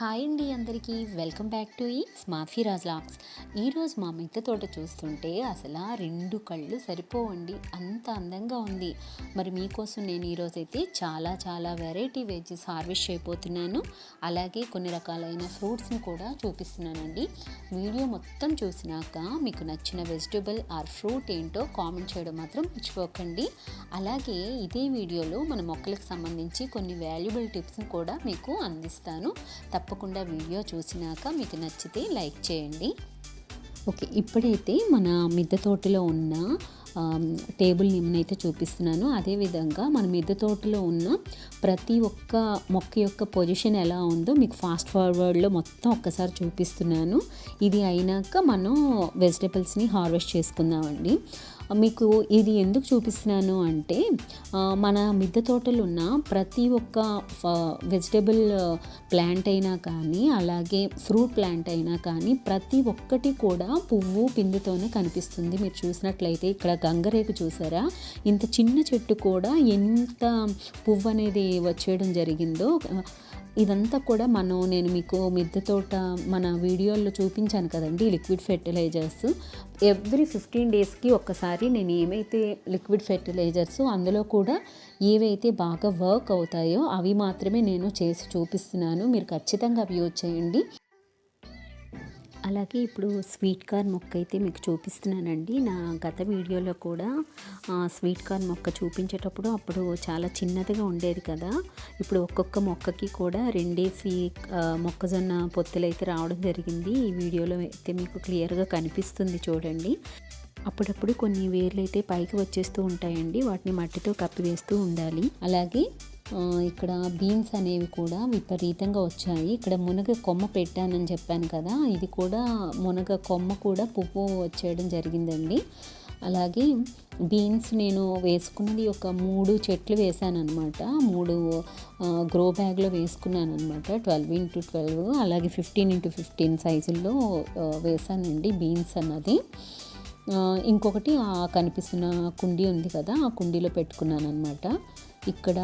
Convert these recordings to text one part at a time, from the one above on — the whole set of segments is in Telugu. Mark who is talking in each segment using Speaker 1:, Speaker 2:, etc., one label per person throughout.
Speaker 1: హాయ్ అండి అందరికీ వెల్కమ్ బ్యాక్ టు మాఫీరాజ్ లాగ్స్. ఈరోజు మా మిద్దె తోట చూస్తుంటే అసలు ఆ రెండు కళ్ళు సరిపోవండి, అంత అందంగా ఉంది. మరి మీకోసం నేను ఈరోజైతే చాలా వెరైటీ వెజ్జెస్ హార్వెస్ట్ చేయబోతున్నాను. అలాగే కొన్ని రకాలైన ఫ్రూట్స్ని కూడా చూపిస్తున్నానండి. వీడియో మొత్తం చూసినాక మీకు నచ్చిన వెజిటబుల్ ఆర్ ఫ్రూట్ ఏంటో కామెంట్ చేయడం మాత్రం మర్చిపోకండి. అలాగే ఇదే వీడియోలో మన మొక్కలకు సంబంధించి కొన్ని వాల్యుబుల్ టిప్స్ని కూడా మీకు అందిస్తాను. తప్పకుండా వీడియో చూసినాక మీకు నచ్చితే లైక్ చేయండి. ఓకే, ఇప్పుడైతే మన మిద్దె తోటలో ఉన్న టేబుల్ నిమ్మనైతే చూపిస్తున్నాను. అదేవిధంగా మన మిద్దె తోటలో ఉన్న ప్రతి ఒక్క మొక్క యొక్క పొజిషన్ ఎలా ఉందో మీకు ఫాస్ట్ ఫార్వర్డ్లో మొత్తం ఒక్కసారి చూపిస్తున్నాను. ఇది అయినాక మనం వెజిటబుల్స్ని హార్వెస్ట్ చేసుకుందామండి. మీకు ఇది ఎందుకు చూపిస్తున్నాను అంటే మన మిద్దె తోటలో ఉన్న ప్రతి ఒక్క వెజిటబుల్ ప్లాంట్ అయినా కానీ అలాగే ఫ్రూట్ ప్లాంట్ అయినా కానీ ప్రతి ఒక్కటి కూడా పువ్వు పిందెతోనే కనిపిస్తుంది. మీరు చూసినట్లయితే ఇక్కడ గంగరేకు చూసారా, ఇంత చిన్న చెట్టు కూడా ఎంత పువ్వు అనేది వచ్చేయడం జరిగిందో. ఇదంతా కూడా నేను మీకు మిద్దె తోట మన వీడియోల్లో చూపించాను కదండి, లిక్విడ్ ఫెర్టిలైజర్స్. ఎవ్రీ 15 డేస్కి ఒక్కసారి నేను ఏమైతే లిక్విడ్ ఫెర్టిలైజర్స్ అందులో కూడా ఏవైతే బాగా వర్క్ అవుతాయో అవి మాత్రమే నేను చేసి చూపిస్తున్నాను. మీరు ఖచ్చితంగా అవి యూజ్ చేయండి. అలాగే ఇప్పుడు స్వీట్ కార్న్ మొక్క అయితే మీకు చూపిస్తున్నానండి. నా గత వీడియోలో కూడా స్వీట్ కార్న్ మొక్క చూపించేటప్పుడు అప్పుడు చాలా చిన్నదిగా ఉండేది కదా. ఇప్పుడు ఒక్కొక్క మొక్కకి కూడా 2 మొక్కజొన్న పొత్తులు అయితే రావడం జరిగింది. ఈ వీడియోలో అయితే మీకు క్లియర్గా కనిపిస్తుంది చూడండి. అప్పుడప్పుడు కొన్ని వేర్లు అయితే పైకి వచ్చేస్తూ ఉంటాయండి, వాటిని మట్టితో కప్పివేస్తూ ఉండాలి. అలాగే ఇక్కడ బీన్స్ అనేవి కూడా విపరీతంగా వచ్చాయి. ఇక్కడ మునగ కొమ్మ పెట్టానని చెప్పాను కదా, ఇది కూడా మునగ కొమ్మ కూడా పువ్వు వచ్చేయడం జరిగిందండి. అలాగే బీన్స్ నేను వేసుకున్నది ఒక 3 చెట్లు వేసాను అనమాట. 3 గ్రో బ్యాగ్లో వేసుకున్నాను అనమాట. 12x12 అలాగే 15x15 సైజుల్లో వేసానండి బీన్స్ అన్నది. ఇంకొకటి కనిపిస్తున్న కుండీ ఉంది కదా, ఆ కుండీలో పెట్టుకున్నాను అనమాట. ఇక్కడ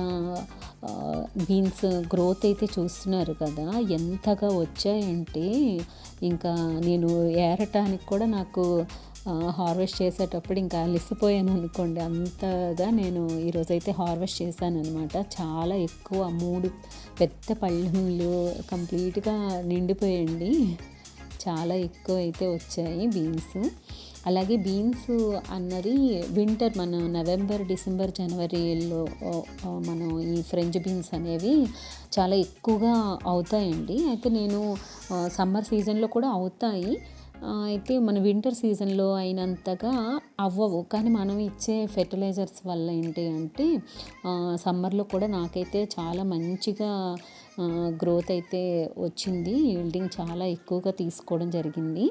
Speaker 1: బీన్స్ గ్రోత్ అయితే చూస్తున్నారు కదా, ఎంతగా వచ్చాయంటే ఇంకా నేను ఏరటానికి కూడా నాకు హార్వెస్ట్ చేసేటప్పుడు ఇంకా అలసిపోయాను అనుకోండి, అంతగా నేను ఈరోజైతే హార్వెస్ట్ చేశాను అనమాట. చాలా ఎక్కువ 3 పెద్ద పళ్ళెంలు కంప్లీట్గా నిండిపోయండి. చాలా ఎక్కువ అయితే వచ్చాయి బీన్స్. అలాగే బీన్స్ అన్నది వింటర్, మన నవంబర్, డిసెంబర్, జనవరిలో మనం ఈ ఫ్రెంచ్ బీన్స్ అనేవి చాలా ఎక్కువగా అవుతాయండి. అయితే నేను సమ్మర్ సీజన్లో కూడా అవుతాయి, అయితే మన వింటర్ సీజన్లో అయినంతగా అవ్వవు. కానీ మనం ఇచ్చే ఫెర్టిలైజర్స్ వల్ల ఏంటి అంటే సమ్మర్లో కూడా నాకైతే చాలా మంచిగా గ్రోత్ అయితే వచ్చింది. ఈల్డింగ్ చాలా ఎక్కువగా తీసుకోవడం జరిగింది.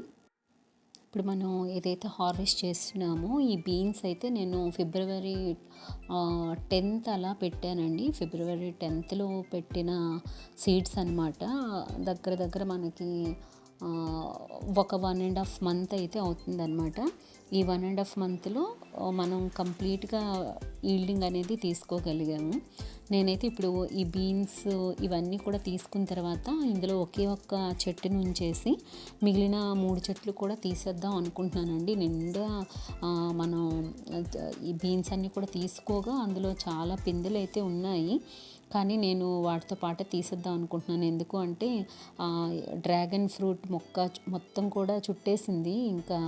Speaker 1: ఇప్పుడు మనం ఏదైతే హార్వెస్ట్ చేస్తున్నామో ఈ బీన్స్ అయితే నేను ఫిబ్రవరి 10th అలా పెట్టానండి. ఫిబ్రవరి 10th పెట్టిన సీడ్స్ అనమాట. దగ్గర మనకి ఒక 1.5 month అయితే అవుతుందన్నమాట. ఈ 1.5 monthలో మనం కంప్లీట్గా ఈల్డింగ్ అనేది తీసుకోగలిగాము. నేనైతే ఇప్పుడు ఈ బీన్స్ ఇవన్నీ కూడా తీసుకున్న తర్వాత ఇందులో ఒకే ఒక్క చెట్టును ఉంచేసి మిగిలిన 3 చెట్లు కూడా తీసేద్దాం అనుకుంటున్నానండి. నిండా మనం ఈ బీన్స్ అన్నీ కూడా తీసుకోగా అందులో చాలా పిందెలు అయితే ఉన్నాయి, కానీ నేను వాటితో పాటు తీసేద్దాం అనుకుంటున్నాను. ఎందుకు అంటే డ్రాగన్ ఫ్రూట్ మొక్క మొత్తం కూడా చుట్టేసింది, ఇంకా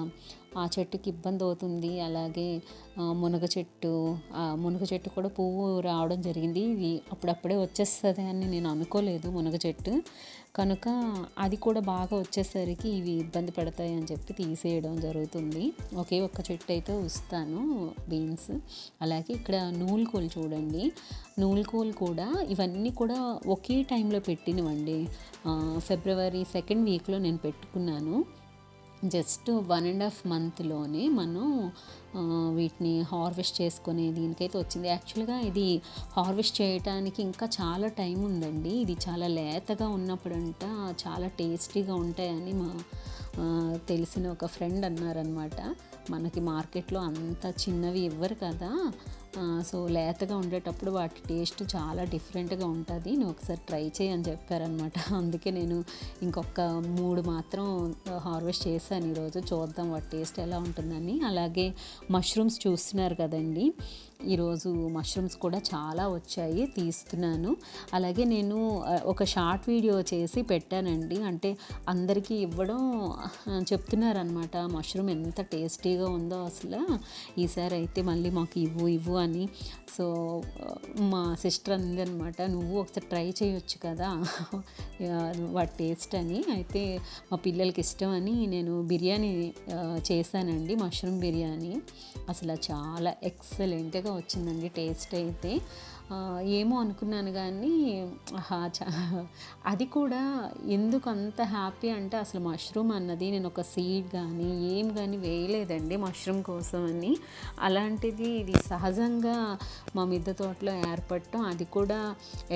Speaker 1: ఆ చెట్టుకి ఇబ్బంది అవుతుంది. అలాగే మునగ చెట్టు కూడా పువ్వు రావడం జరిగింది. ఇది అప్పుడప్పుడే వచ్చేస్తుంది అని నేను అనుకోలేదు మునగ చెట్టు, కనుక అది కూడా బాగా వచ్చేసరికి ఇవి ఇబ్బంది పడతాయి అని చెప్పి తీసేయడం జరుగుతుంది. ఒకే ఒక్క చెట్టు అయితే ఉంచుతాను బీన్స్. అలాగే ఇక్కడ నూలుకోలు చూడండి, నూలుకోలు కూడా ఇవన్నీ కూడా ఒకే టైంలో పెట్టినవండి. ఫిబ్రవరి 2nd వీక్లో నేను పెట్టుకున్నాను. జస్ట్ 1.5 monthలోనే మనం వీటిని హార్వెస్ట్ చేసుకునే దీనికైతే వచ్చింది. యాక్చువల్గా ఇది హార్వెస్ట్ చేయడానికి ఇంకా చాలా టైం ఉందండి. ఇది చాలా లేతగా ఉన్నప్పుడంట చాలా టేస్టీగా ఉంటాయని మా తెలిసిన ఒక ఫ్రెండ్ అన్నారనమాట. మనకి మార్కెట్లో అంత చిన్నవి ఇవ్వరు కదా, సో లేతగా ఉండేటప్పుడు వాటి టేస్ట్ చాలా డిఫరెంట్గా ఉంటుంది, నువ్వు ఒకసారి ట్రై చేయి అని చెప్పారనమాట. అందుకే నేను ఇంకొక 3 మాత్రం హార్వెస్ట్ చేశాను ఈరోజు, చూద్దాం వాటి టేస్ట్ ఎలా ఉంటుందని. అలాగే మష్రూమ్స్ చూస్తున్నారు కదండి, ఈరోజు మష్రూమ్స్ కూడా చాలా వచ్చాయి, తీస్తున్నాను. అలాగే నేను ఒక షార్ట్ వీడియో చేసి పెట్టానండి, అంటే అందరికీ ఇవ్వడం చెప్తున్నారనమాట, మష్రూమ్ ఎంత టేస్టీగా ఉందో అసలు, ఈసారి అయితే మళ్ళీ మాకు ఇవ్వు అని. సో మా సిస్టర్ అంది అనమాట, నువ్వు ఒకసారి ట్రై చేయొచ్చు కదా వాటి టేస్ట్ అని. అయితే మా పిల్లలకి ఇష్టం అని నేను బిర్యానీ చేశానండి, మష్రూమ్ బిర్యానీ. అసలు చాలా ఎక్సలెంట్గా వచ్చిందండి టేస్ట్ అయితే. ఏమో అనుకున్నాను కానీ అది కూడా ఎందుకు అంత హ్యాపీ అంటే, అసలు మష్రూమ్ అన్నది నేను ఒక సీడ్ కానీ ఏం కానీ వేయలేదండి మష్రూమ్ కోసం అని. అలాంటిది ఇది సహజంగా మా మిద్దె తోటలో ఏర్పడటం, అది కూడా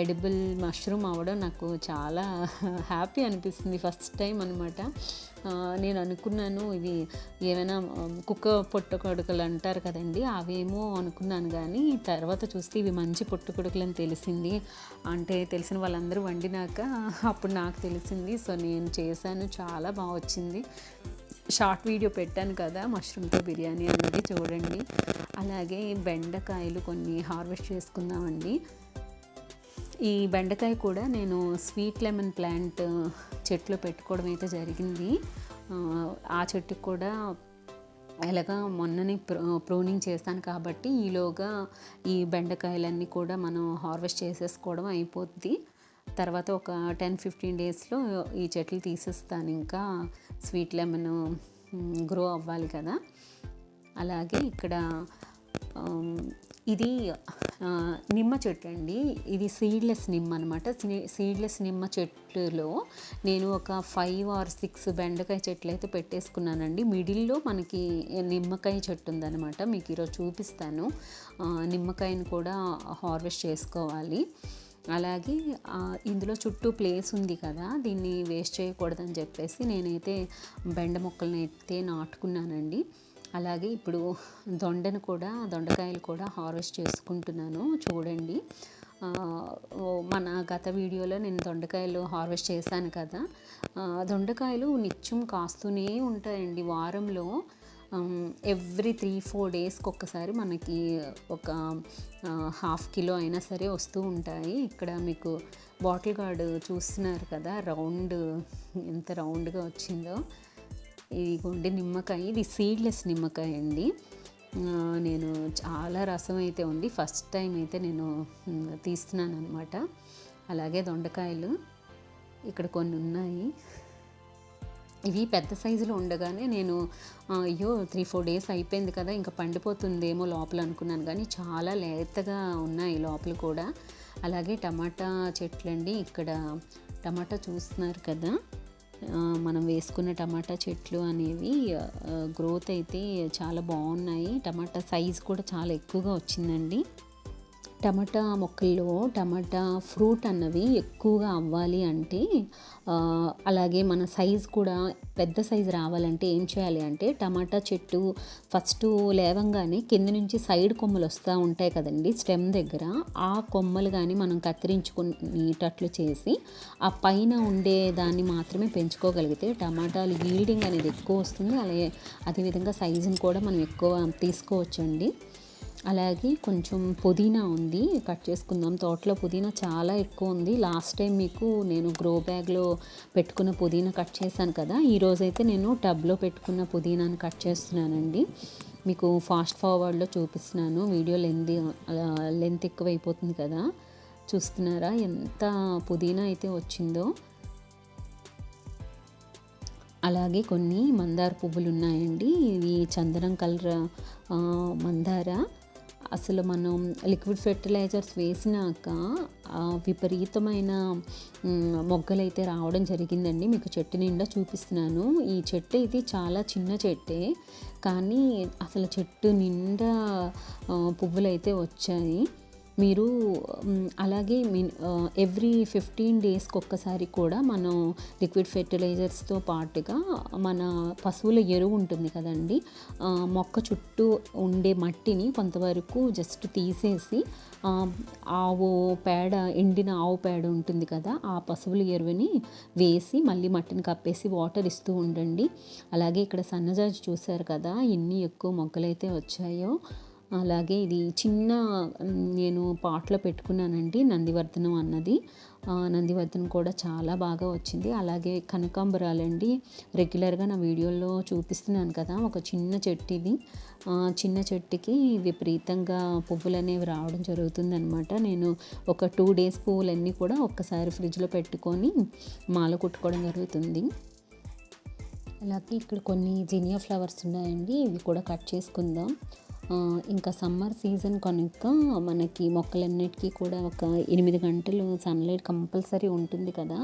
Speaker 1: ఎడిబుల్ మష్రూమ్ అవ్వడం నాకు చాలా హ్యాపీ అనిపిస్తుంది, ఫస్ట్ టైం అనమాట. నేను అనుకున్నాను ఇవి ఏమైనా కుక్క పుట్టకొడుకులు అంటారు కదండి, అవేమో అనుకున్నాను, కానీ తర్వాత చూస్తే ఇవి మంచి పుట్టకొడుకులు అని తెలిసింది. అంటే తెలిసిన వాళ్ళందరూ వండినాక అప్పుడు నాకు తెలిసింది. సో నేను చేశాను, చాలా బాగా వచ్చింది. షార్ట్ వీడియో పెట్టాను కదా మష్రూమ్తో బిర్యానీ అన్నది, చూడండి. అలాగే బెండకాయలు కొన్ని హార్వెస్ట్ చేసుకుందామండి. ఈ బెండకాయ కూడా నేను స్వీట్ లెమన్ ప్లాంట్ చెట్లు పెట్టుకోవడం అయితే జరిగింది. ఆ చెట్టుకు కూడా ఎలాగా మొన్ననే ప్రూనింగ్ చేస్తాను కాబట్టి ఈలోగా ఈ బెండకాయలన్నీ కూడా మనం హార్వెస్ట్ చేసేసుకోవడం అయిపోద్ది. తర్వాత ఒక 10-15 డేస్లో ఈ చెట్లు తీసేస్తాను, ఇంకా స్వీట్ లెమన్ గ్రో అవ్వాలి కదా. అలాగే ఇక్కడ ఇది నిమ్మ చెట్టు అండి, ఇది సీడ్లెస్ నిమ్మ అనమాట. సీడ్లెస్ నిమ్మ చెట్టులో నేను ఒక 5 or 6 బెండకాయ చెట్లు అయితే పెట్టేసుకున్నానండి. మిడిల్లో మనకి నిమ్మకాయ చెట్టు ఉందన్నమాట, మీకు ఈరోజు చూపిస్తాను. నిమ్మకాయను కూడా హార్వెస్ట్ చేసుకోవాలి. అలాగే ఇందులో చుట్టూ ప్లేస్ ఉంది కదా, దీన్ని వేస్ట్ చేయకూడదని చెప్పేసి నేనైతే బెండ మొక్కలను అయితే నాటుకున్నానండి. అలాగే ఇప్పుడు దొండకాయలు కూడా హార్వెస్ట్ చేసుకుంటున్నాను, చూడండి. మన గత వీడియోలో నేను దొండకాయలు హార్వెస్ట్ చేశాను కదా. దొండకాయలు నిత్యం కాస్తూనే ఉంటాయండి, వారంలో ఎవ్రీ 3-4 డేస్కి ఒక్కసారి మనకి ఒక 1/2 కిలో అయినా సరే వస్తూ ఉంటాయి. ఇక్కడ మీకు బాటిల్ గార్డ్ చూస్తున్నారు కదా, రౌండ్ ఎంత రౌండ్గా వచ్చిందో. ఇది నిమ్మకాయ, ఇది సీడ్లెస్ నిమ్మకాయ అండి. నేను చాలా రసం అయితే ఉంది, ఫస్ట్ టైం అయితే నేను తీస్తున్నాను అనమాట. అలాగే దొండకాయలు ఇక్కడ కొన్ని ఉన్నాయి, ఇవి పెద్ద సైజులో ఉండగానే నేను అయ్యో 3-4 డేస్ అయిపోయింది కదా, ఇంకా పండిపోతుందేమో లోపల అనుకున్నాను, కానీ చాలా లేతగా ఉన్నాయి లోపల కూడా. అలాగే టమాటా చెట్లండి, ఇక్కడ టమాటా చూస్తున్నారు కదా, మనం వేసుకున్న టమాటా చెట్లు అనేవి గ్రోత్ అయితే చాలా బాగున్నాయి. టమాటా సైజ్ కూడా చాలా ఎక్కువగా వచ్చిందండి. టమాటా మొక్కల్లో టమాటా ఫ్రూట్ అన్నవి ఎక్కువగా అవ్వాలి అంటే, అలాగే మన సైజ్ కూడా పెద్ద సైజు రావాలంటే ఏం చేయాలి అంటే, టమాటా చెట్టు ఫస్ట్ లేవంగానే కింద నుంచి సైడ్ కొమ్మలు వస్తూ ఉంటాయి కదండి స్టెమ్ దగ్గర, ఆ కొమ్మలు కానీ మనం కత్తిరించుకునేటట్లు చేసి ఆ పైన ఉండే దాన్ని మాత్రమే పెంచుకోగలిగితే టమాటాలు ఈల్డింగ్ అనేది ఎక్కువ వస్తుంది. అలాగే అదేవిధంగా సైజుని కూడా మనం ఎక్కువ తీసుకోవచ్చండి. అలాగే కొంచెం పుదీనా ఉంది, కట్ చేసుకుందాం. తోటలో పుదీనా చాలా ఎక్కువ ఉంది. లాస్ట్ టైం మీకు నేను గ్రో బ్యాగ్లో పెట్టుకున్న పుదీనా కట్ చేశాను కదా, ఈరోజైతే నేను టబ్లో పెట్టుకున్న పుదీనాను కట్ చేస్తున్నానండి. మీకు ఫాస్ట్ ఫార్వర్డ్లో చూపిస్తున్నాను, వీడియో లెంత్ ఎక్కువ అయిపోతుంది కదా. చూస్తున్నారా ఎంత పుదీనా అయితే వచ్చిందో. అలాగే కొన్ని మందార పువ్వులు ఉన్నాయండి, ఇవి చందనం కలర్ మందార. అసలు మనం లిక్విడ్ ఫెర్టిలైజర్స్ వేసినాక విపరీతమైన మొగ్గలైతే రావడం జరిగిందండి. మీకు చెట్టు నిండా చూపిస్తున్నాను. ఈ చెట్టు ఇది చాలా చిన్న చెట్టే, కానీ అసలు చెట్టు నిండా పువ్వులైతే వచ్చాయి. మీరు అలాగే ఎవ్రీ 15 డేస్కి ఒక్కసారి కూడా మనం లిక్విడ్ ఫెర్టిలైజర్స్తో పాటుగా మన పశువుల ఎరువు ఉంటుంది కదండి, మొక్క చుట్టూ ఉండే మట్టిని కొంతవరకు జస్ట్ తీసేసి ఆవు పేడ, ఎండిన ఆవు పేడ ఉంటుంది కదా, ఆ పశువుల ఎరువుని వేసి మళ్ళీ మట్టిని కప్పేసి వాటర్ ఇస్తూ ఉండండి. అలాగే ఇక్కడ సన్నజాజి చూశారు కదా, ఎన్ని ఎక్కువ మొగ్గలైతే వచ్చాయో. అలాగే ఇది చిన్న నేను పాట్లో పెట్టుకున్నానండి, నందివర్ధనం అన్నది. నందివర్ధనం కూడా చాలా బాగా వచ్చింది. అలాగే కనకాంబరాలండి, రెగ్యులర్గా నా వీడియోలో చూపిస్తున్నాను కదా, ఒక చిన్న చెట్టు ఇది. చిన్న చెట్టుకి విపరీతంగా పువ్వులు అనేవి రావడం జరుగుతుందనమాట. నేను ఒక 2 డేస్ పువ్వులన్నీ కూడా ఒక్కసారి ఫ్రిడ్జ్లో పెట్టుకొని మాల కుట్టుకోవడం జరుగుతుంది. అలాగే ఇక్కడ కొన్ని జినియా ఫ్లవర్స్ ఉన్నాయండి, ఇవి కూడా కట్ చేసుకుందాం. ఇంకా సమ్మర్ సీజన్ కనుక మనకి మొక్కలన్నిటికీ కూడా ఒక 8 గంటలు సన్లైట్ కంపల్సరీ ఉంటుంది కదా,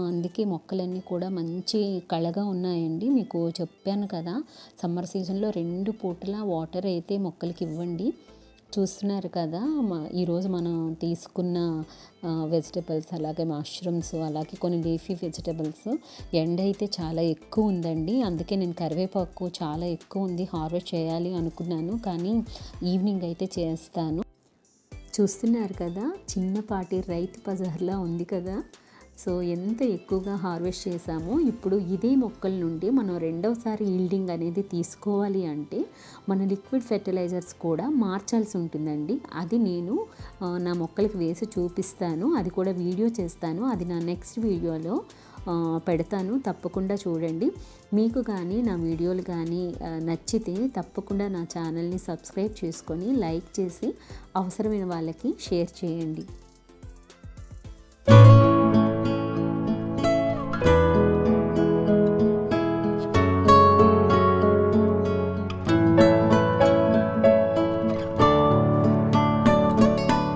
Speaker 1: అందుకే మొక్కలన్నీ కూడా మంచి కళగా ఉన్నాయండి. మీకు చెప్పాను కదా, సమ్మర్ సీజన్లో 2 పూటల వాటర్ అయితే మొక్కలకి ఇవ్వండి. చూస్తున్నారు కదా, ఈరోజు మనం తీసుకున్న వెజిటబుల్స్, అలాగే మష్రూమ్స్, అలాగే కొన్ని లీఫీ వెజిటబుల్స్. ఎండ అయితే చాలా ఎక్కువ ఉందండి, అందుకే నేను కరివేపాకు చాలా ఎక్కువ ఉంది, హార్వెస్ట్ చేయాలి అనుకున్నాను, కానీ ఈవినింగ్ అయితే చేస్తాను. చూస్తున్నారు కదా, చిన్నపాటి రైతు బజార్లా ఉంది కదా. సో ఎంత ఎక్కువగా హార్వెస్ట్ చేసామో. ఇప్పుడు ఇదే మొక్కల నుండి మనం రెండవసారి ఈల్డింగ్ అనేది తీసుకోవాలి అంటే మన లిక్విడ్ ఫెర్టిలైజర్స్ కూడా మార్చాల్సి ఉంటుందండి. అది నేను నా మొక్కలకు వేసి చూపిస్తాను, అది కూడా వీడియో చేస్తాను. అది నా నెక్స్ట్ వీడియోలో పెడతాను, తప్పకుండా చూడండి. మీకు కానీ నా వీడియోలు కానీ నచ్చితే తప్పకుండా నా ఛానల్ని సబ్స్క్రైబ్ చేసుకొని లైక్ చేసి అవసరమైన వాళ్ళకి షేర్ చేయండి.